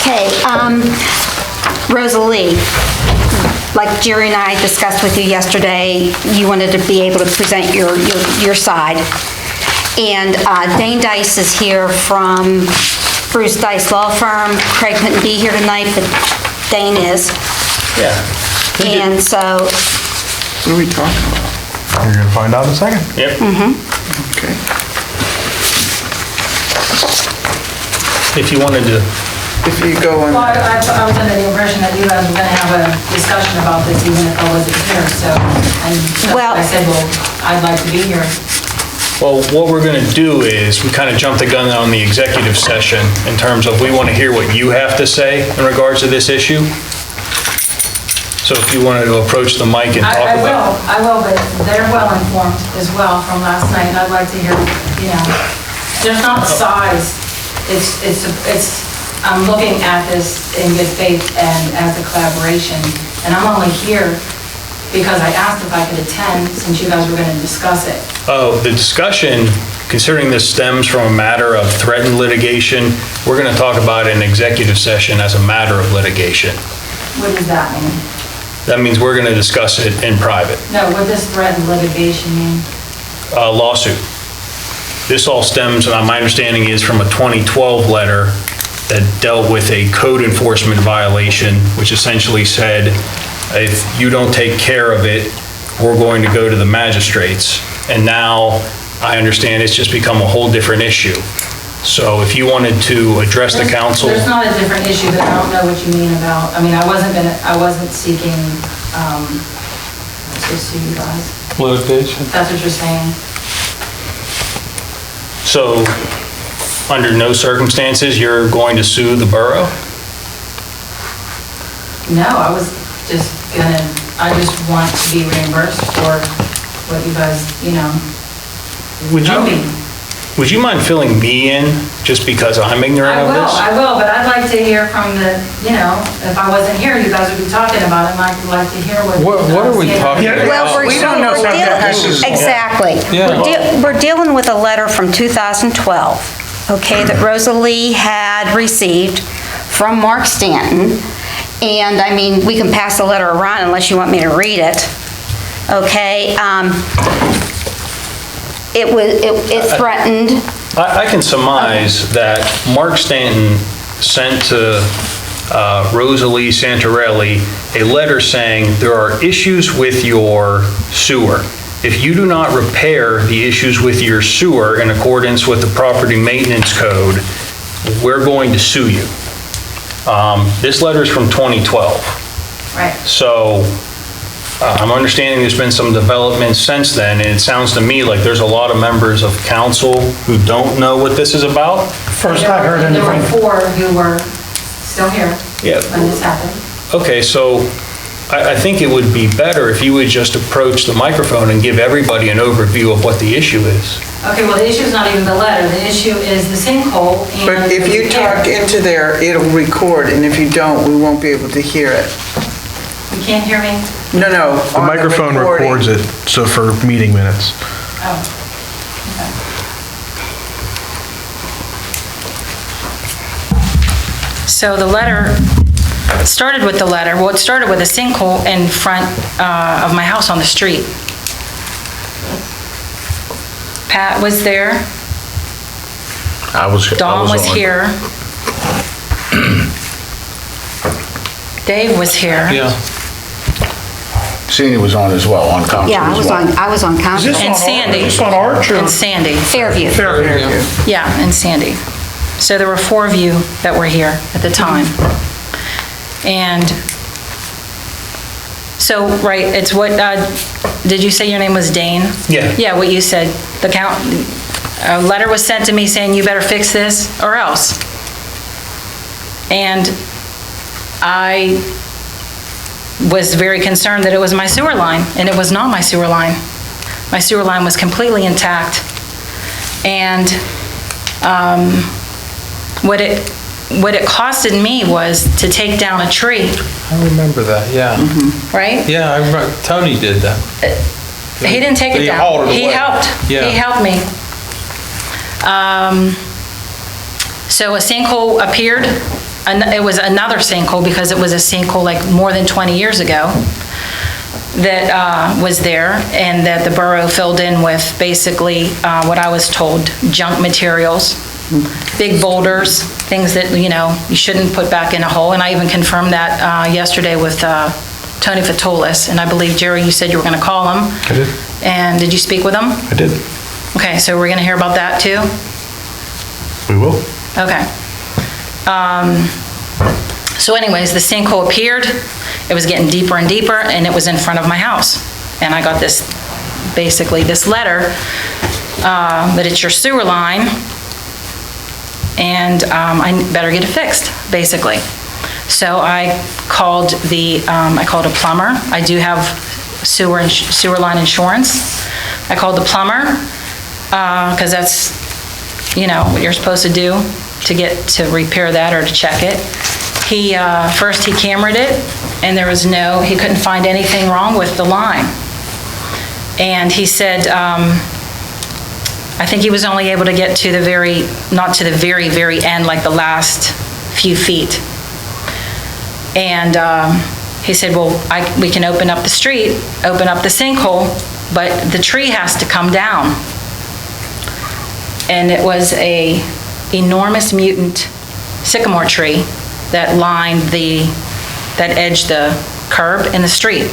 Okay, Rosalie, like Jerry and I discussed with you yesterday, you wanted to be able to present your side. And Dane Dice is here from Bruce Dice Law Firm. Craig couldn't be here tonight, but Dane is. Yeah. And so, What are we talking about? You're gonna find out in a second. Yep. Okay. If you wanted to, If you go on, Well, I was under the impression that you guys were going to have a discussion about this even if I wasn't here, so Well- I said, well, I'd like to be here. well, what we're gonna do is, we kind of jumped the gun on the executive session in terms of, we want to hear what you have to say in regards to this issue. So if you wanted to approach the mic and talk about. I will, but they're well informed as well from last night, and I'd like to hear, there's not size, I'm looking at this in good faith and as a collaboration, and I'm only here because I asked if I could attend since you guys were going to discuss it. Oh, the discussion, considering this stems from a matter of threatened litigation, we're going to talk about it in executive session as a matter of litigation. What does that mean? That means we're going to discuss it in private. No, what does threatened litigation mean? Lawsuit. This all stems, my understanding is, from a 2012 letter that dealt with a code enforcement violation, which essentially said, if you don't take care of it, we're going to go to the magistrates. And now, I understand it's just become a whole different issue. So if you wanted to address the council. There's not a different issue, but I don't know what you mean about, I mean, I wasn't seeking, to sue you guys. Litigation. That's what you're saying? So, under no circumstances, you're going to sue the borough? No, I just want to be reimbursed for what you guys, Would you mind filling me in, just because I'm ignorant of this? I will, but I'd like to hear from if I wasn't here, you guys would be talking about it, and I'd like to hear what. What are we talking about? well, we don't know something exactly. Yeah. We're dealing with a letter from 2012, okay, that Rosalie had received from Mark Stanton. And, I mean, we can pass the letter around unless you want me to read it, okay? It threatened. I can surmise that Mark Stanton sent to Rosalie Santarelli a letter saying, there are issues with your sewer. If you do not repair the issues with your sewer in accordance with the property maintenance code, we're going to sue you. This letter is from 2012. Right. So I'm understanding there's been some development since then, and it sounds to me like there's a lot of members of council who don't know what this is about. First I heard There were anything. 4 who were still here Yeah. when this happened. Okay, so I think it would be better if you would just approach the microphone and give everybody an overview of what the issue is. Okay, well, the issue is not even the letter, the issue is the sinkhole and. but if you the repair. talk into there, it'll record, and if you don't, we won't be able to hear it. You can't hear me? No, The on microphone recording. records it, so for meeting minutes. Oh, okay. So the letter, started with the letter, well, it started with a sinkhole in front of my house on the street. Pat was there, Dawn was here. Dave was here. Yeah. Sandy was on as well, on council Yeah, as well. I was on council. And Sandy. Is this on Arch or? And Sandy. Fairview. Fairview. Yeah, and Sandy. So there were 4 of you that were here at the time. And so, right, it's what, did you say your name was Dane? Yeah. Yeah, what you said. A letter was sent to me saying you better fix this or else. And I was very concerned that it was my sewer line, and it was not my sewer line. My sewer line was completely intact. And what it costed me was to take down a tree, I remember that, yeah. right? Yeah, I remember, Tony did that. He didn't take it He down. hauled it He away. helped. Yeah. He helped me. So a sinkhole appeared it was another sinkhole because it was a sinkhole like more than 20 years ago that was there, and that the borough filled in with basically what I was told, junk materials, big boulders, things that, you shouldn't put back in a hole. And I even confirmed that yesterday with Tony Fatulis, and I believe, Jerry, you said you were going to call him. I did. And did you speak with him? I did. Okay, so we're going to hear about that too? We will. Okay. So anyways, the sinkhole appeared, it was getting deeper and deeper, and it was in front of my house. And I got this, basically this letter, that it's your sewer line, and I better get it fixed, basically. So I called a plumber. I do have sewer line insurance. I called the plumber, because that's, what you're supposed to do to repair that or to check it. First he cameraed it, and he couldn't find anything wrong with the line. And he said, I think he was only able to get to not to the very, very end, like the last few feet. And he said, well, we can open up the street, open up the sinkhole, but the tree has to come down. And it was a enormous mutant sycamore tree that edged the curb in the street.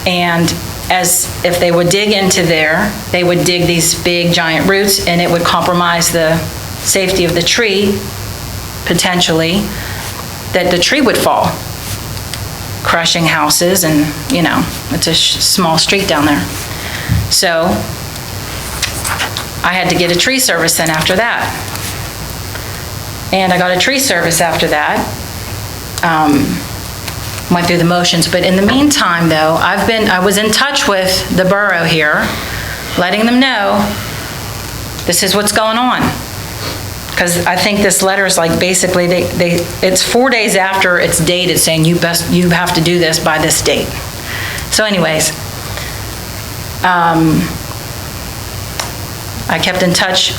And as if they would dig into there, they would dig these big giant roots, and it would compromise the safety of the tree, potentially, that the tree would fall, crushing houses, and it's a small street down there. So I had to get a tree service then after that. And I got a tree service after that. Went through the motions, but in the meantime, though, I was in touch with the borough here, letting them know this is what's going on. Because I think this letter is like basically it's 4 days after it's dated, saying you have to do this by this date. So anyways, I kept in touch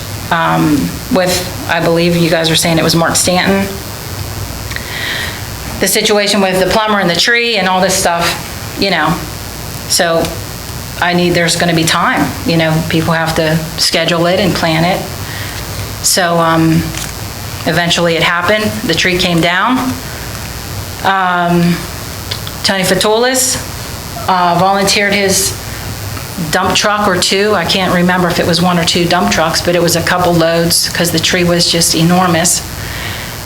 with, I believe you guys were saying it was Mark Stanton. The situation with the plumber and the tree and all this stuff, So there's going to be time, people have to schedule it and plan it. So eventually it happened. The tree came down. Tony Fatulis volunteered his dump truck or two. I can't remember if it was 1 or 2 dump trucks, but it was a couple loads because the tree was just enormous,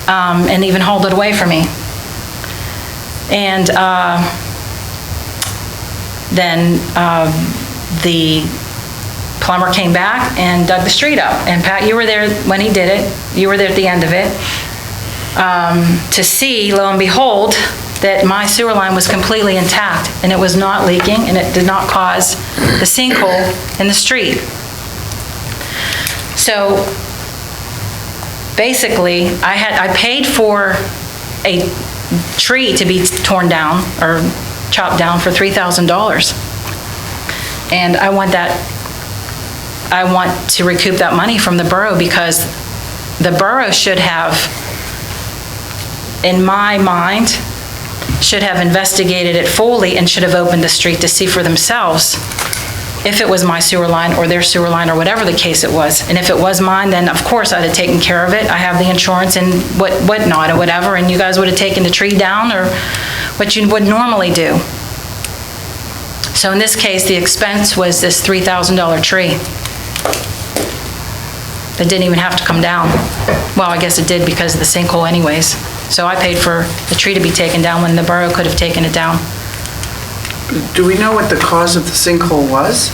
and even hauled it away from me. And then the plumber came back and dug the street up. And Pat, you were there when he did it. You were there at the end of it. To see, lo and behold, that my sewer line was completely intact, and it was not leaking, and it did not cause the sinkhole in the street. So basically, I paid for a tree to be torn down or chopped down for $3,000. And I want to recoup that money from the borough, because the borough should have, in my mind, should have investigated it fully and should have opened the street to see for themselves if it was my sewer line or their sewer line or whatever the case it was. And if it was mine, then of course I'd have taken care of it. I have the insurance and whatnot or whatever, and you guys would have taken the tree down or what you would normally do. So in this case, the expense was this $3,000 tree. It didn't even have to come down. Well, I guess it did because of the sinkhole anyways. So I paid for the tree to be taken down when the borough could have taken it down. Do we know what the cause of the sinkhole was?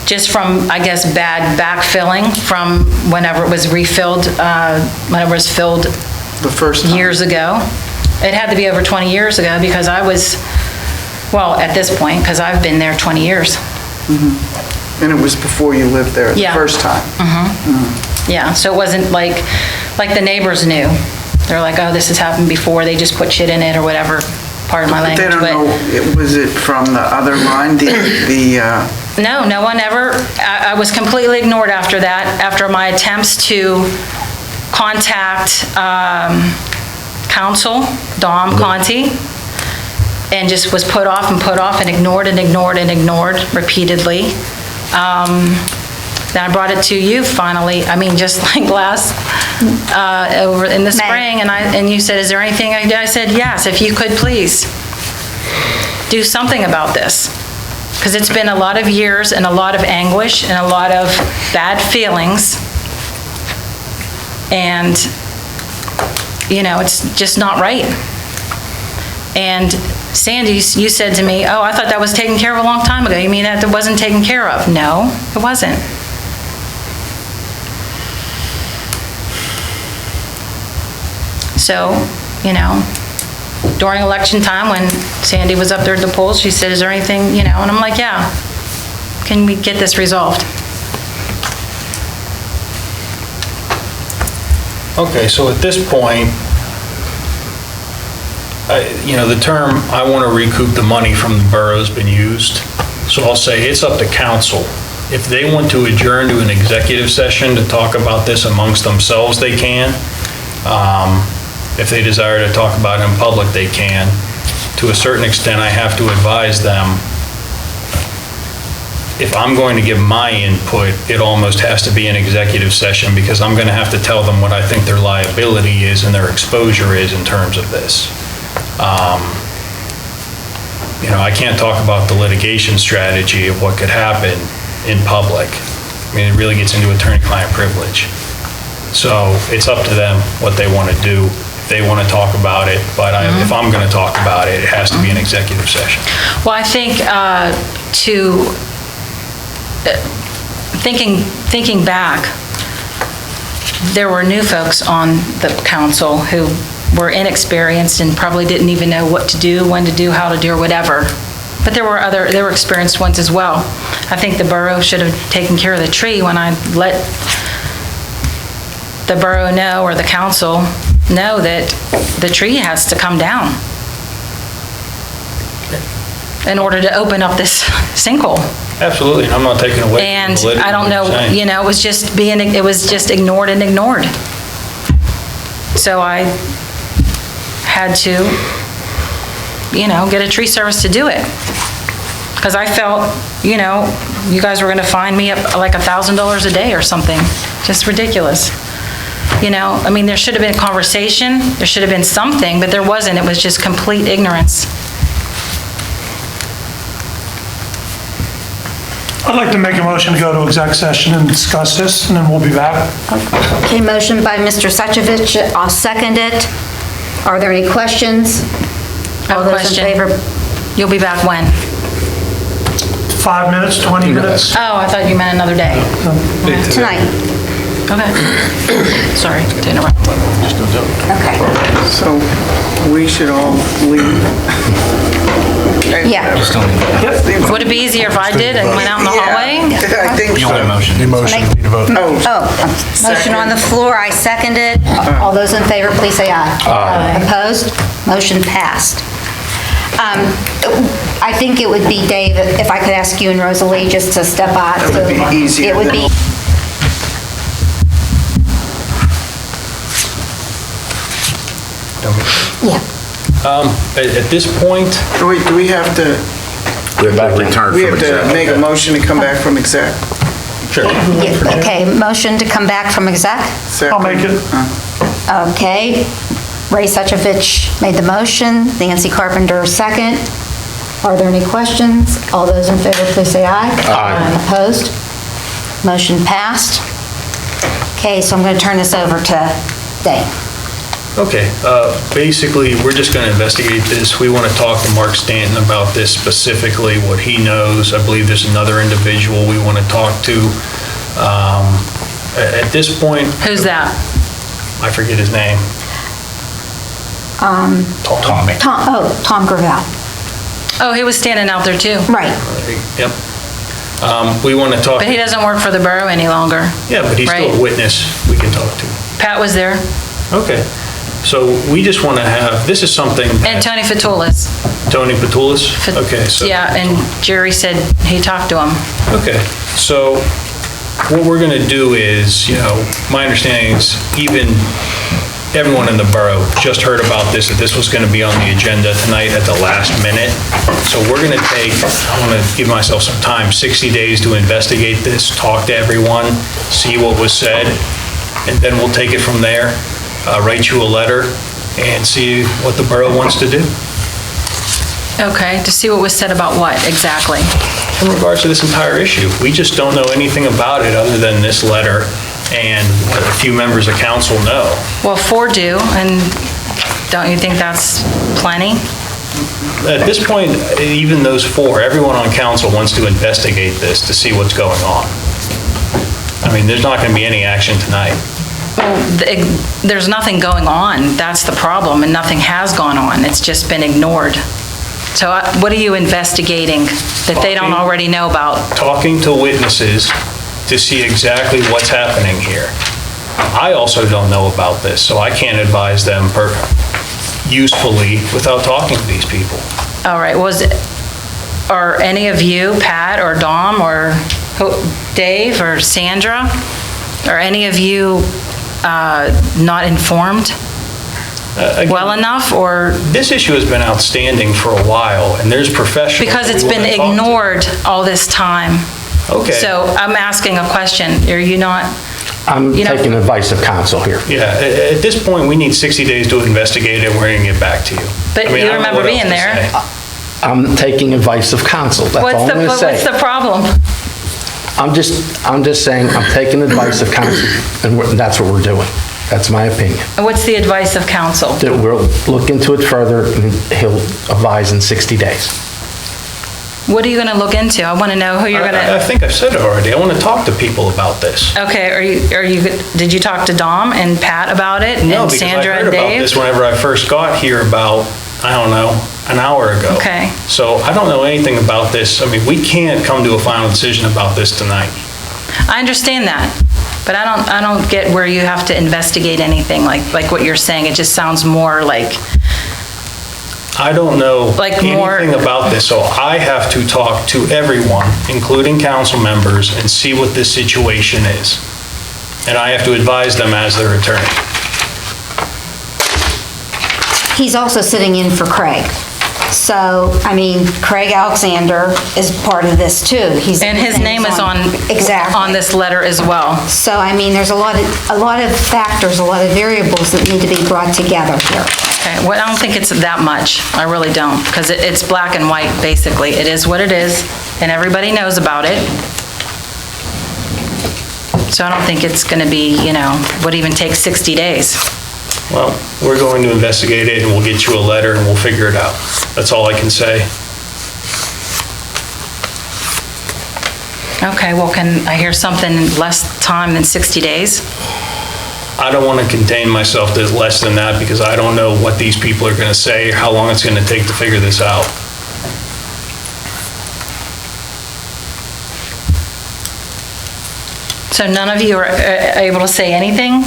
Just from, I guess, bad backfilling from whenever it was refilled, whenever it was filled The first time? years ago. It had to be over 20 years ago because I was, well, at this point, because I've been there 20 years. Mm-hmm. And it was before you lived there the first time? Mm-hmm. Yeah, so it wasn't like the neighbors knew. They're like, oh, this has happened before, they just put shit in it or whatever, pardon my language. They don't know, was it from the other line, No, no one ever, I was completely ignored after that, after my attempts to contact council, Dom Conti, and just was put off and ignored repeatedly. Then I brought it to you finally, just like last, over in the May. spring, and you said, is there anything I did? I said, yes, if you could please do something about this. Because it's been a lot of years and a lot of anguish and a lot of bad feelings. And, it's just not right. And Sandy, you said to me, oh, I thought that was taken care of a long time ago. You mean that it wasn't taken care of? No, it wasn't. So, during election time, when Sandy was up there at the polls, she said, is there anything, and I'm like, yeah, can we get this resolved? Okay, so at this point, the term, I want to recoup the money from the borough's been used. So I'll say it's up to council. If they want to adjourn to an executive session to talk about this amongst themselves, they can. If they desire to talk about it in public, they can. To a certain extent, I have to advise them, if I'm going to give my input, it almost has to be an executive session because I'm going to have to tell them what I think their liability is and their exposure is in terms of this. I can't talk about the litigation strategy of what could happen in public. It really gets into attorney-client privilege. So it's up to them what they want to do. If they want to talk about it, but if I'm going to talk about it, it has to be an executive session. Well, I think thinking back, there were new folks on the council who were inexperienced and probably didn't even know what to do, when to do, how to do, or whatever. But there were experienced ones as well. I think the borough should have taken care of the tree when I let the borough know, or the council know, that the tree has to come down in order to open up this sinkhole. Absolutely, and I'm not taking away And from the validity I don't of know, what you're saying. it was just ignored. So I had to, get a tree service to do it. Because I felt, you guys were gonna fine me up like $1,000 a day or something. Just ridiculous. There should have been a conversation, there should have been something, but there wasn't. It was just complete ignorance. I'd like to make a motion to go to exec session and discuss this, and then we'll be back. Okay, motion by Mr. Suchovich, I'll second it. Are there any questions? I have All a those in question. favor? You'll be back when? 5 minutes, 20 minutes? Oh, I thought you meant another day. Tonight. Okay. Sorry to interrupt. Okay. So we should all leave. Yeah. Would it be easier if I did and went out in the Yeah, hallway? I think so. Motion, need to vote. Oh, motion on the floor, I seconded. All those in favor, please say aye. Aye. Opposed? Motion passed. I think it would be, Dave, if I could ask you and Rosalie just to step out. It would be easier It would be. Yeah. At this point, Do we have to, Return we have to make a motion to come back from exec? sure. Yeah, okay, motion to come back from exec? I'll make it. Okay. Ray Suchovich made the motion, Nancy Carpenter second. Are there any questions? All those in favor, please say aye. Aye. Opposed? Motion passed. Okay, so I'm going to turn this over to Dave. Okay, basically, we're just going to investigate this. We want to talk to Mark Stanton about this specifically, what he knows. I believe there's another individual we want to talk to. At this point... Who's that? I forget his name. Tommy. Tom Gravel. Oh, he was standing out there too. Right. Yep. We want to talk... But he doesn't work for the borough any longer. Yeah, but he's still Right. a witness we can talk to. Pat was there, Okay. So we just want to have, this is something... and Tony Fatulis. Tony Patulis? Okay, so... Yeah, and Jerry said he talked to him. Okay, so what we're going to do is, my understanding is even everyone in the borough just heard about this, that this was going to be on the agenda tonight at the last minute. So we're going to I want to give myself some time, 60 days to investigate this, talk to everyone, see what was said, and then we'll take it from there, write you a letter, and see what the borough wants to do. Okay, to see what was said about what exactly? In regards to this entire issue, we just don't know anything about it other than this letter and what a few members of council know. Well, 4 do, and don't you think that's plenty? At this point, even those 4, everyone on council wants to investigate this to see what's going on. I mean, there's not going to be any action tonight. Well, there's nothing going on, that's the problem, and nothing has gone on, it's just been ignored. So what are you investigating that they don't already know about? Talking to witnesses to see exactly what's happening here. I also don't know about this, so I can't advise them usefully without talking to these people. All right, are any of you, Pat or Dom or Dave or Sandra, are any of you not informed well enough, or? This issue has been outstanding for a while, and there's professionals. Because it's we been wanna talk to. ignored all this time. Okay. So I'm asking a question, are you not? I'm taking advice of counsel here. Yeah, at this point, we need 60 days to investigate it, and we're going to get back to you. But I mean, you I don't know remember what else being to there. say. I'm taking advice of counsel, that's all I'm going to say. What's the problem? I'm just saying, I'm taking advice of counsel, and that's what we're doing. That's my opinion. And what's the advice of counsel? That we'll look into it further, and he'll advise in 60 days. What are you going to look into? I want to know who you're going I to. think I've said it already. I want to talk to people about this. Okay, did you talk to Dom and Pat about it? No, And because I Sandra heard and about Dave? this whenever I first got here about, I don't know, an hour ago. Okay. So I don't know anything about this. I mean, we can't come to a final decision about this tonight. I understand that, but I don't get where you have to investigate anything like what you're saying. It just sounds more like, I don't know Like more- anything about this, so I have to talk to everyone, including council members, and see what this situation is. And I have to advise them as their attorney. He's also sitting in for Craig. So, I mean, Craig Alexander is part of this too. and his name is on Exactly. this letter as well. So, I mean, there's a lot of factors, a lot of variables that need to be brought together here. Okay, well, I don't think it's that much. I really don't, because it's black and white, basically. It is what it is, and everybody knows about it. So I don't think it's going to be, would even take 60 days. Well, we're going to investigate it, and we'll get you a letter, and we'll figure it out. That's all I can say. Okay, well, can I hear something in less time than 60 days? I don't want to contain myself to less than that, because I don't know what these people are going to say, or how long it's going to take to figure this out. So none of you are able to say anything?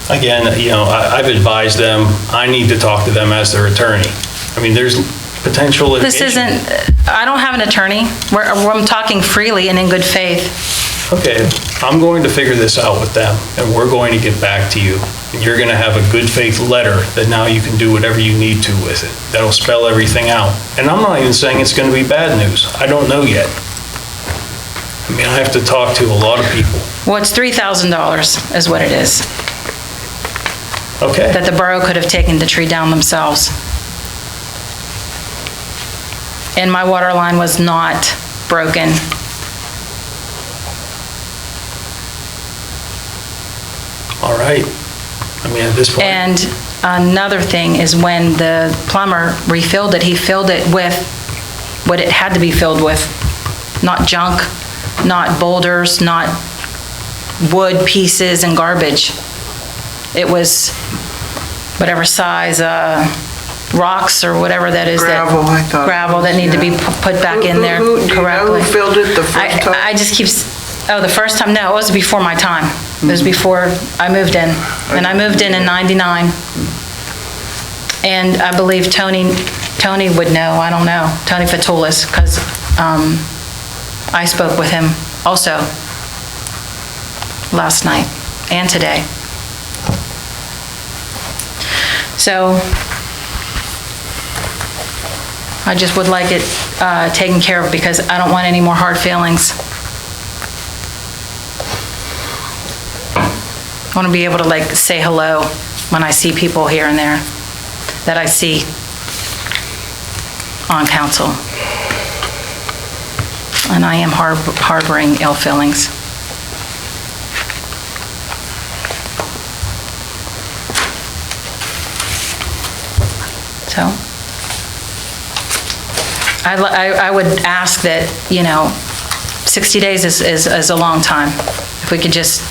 Again, I've advised them, I need to talk to them as their attorney. I mean, there's potential litigation. This isn't, I don't have an attorney. I'm talking freely and in good faith. Okay, I'm going to figure this out with them, and we're going to get back to you. And you're going to have a good faith letter that now you can do whatever you need to with it. That'll spell everything out. And I'm not even saying it's going to be bad news. I don't know yet. I mean, I have to talk to a lot of people. Well, it's $3,000 is what it is, Okay, that the borough could have taken the tree down themselves. And my water line was not broken. all right. I mean, at this point. And another thing is when the plumber refilled it, he filled it with what it had to be filled with, not junk, not boulders, not wood pieces and garbage. It was whatever size, rocks or whatever that is. Gravel, I thought. Gravel that need to be put back in there Do you know correctly. who filled it the first time? I just keep, the first time, no, it was before my time. It was before I moved in. And I moved in '99. And I believe Tony would know, I don't know, Tony Fatulis, because I spoke with him also. last night and today. So I just would like it taken care of because I don't want any more hard feelings. I want to be able to like say hello when I see people here and there that I see on council. And I am harboring ill feelings. So, I would ask that, 60 days is a long time. If we could just,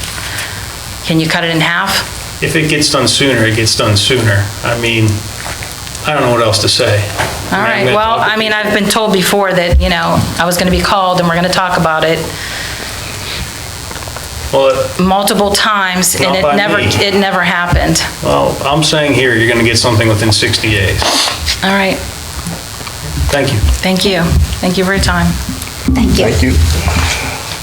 can you cut it in half? If it gets done sooner, it gets done sooner. I mean, I don't know what else to say. All right, well, I mean, I've been told before that, I was going to be called and we're going to talk about it Well, multiple times and Not by me. it never happened. well, I'm saying here, you're going to get something within 60 days. All right, Thank you. thank you. Thank you for your time. Thank you. Thank you.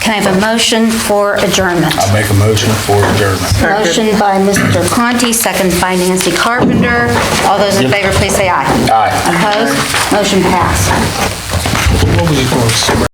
Can I have a motion for adjournment? I make a motion for adjournment. Motion by Mr. Conti, second by Nancy Carpenter. All those in favor, please say aye. Aye. Opposed? Motion passed. What was it called?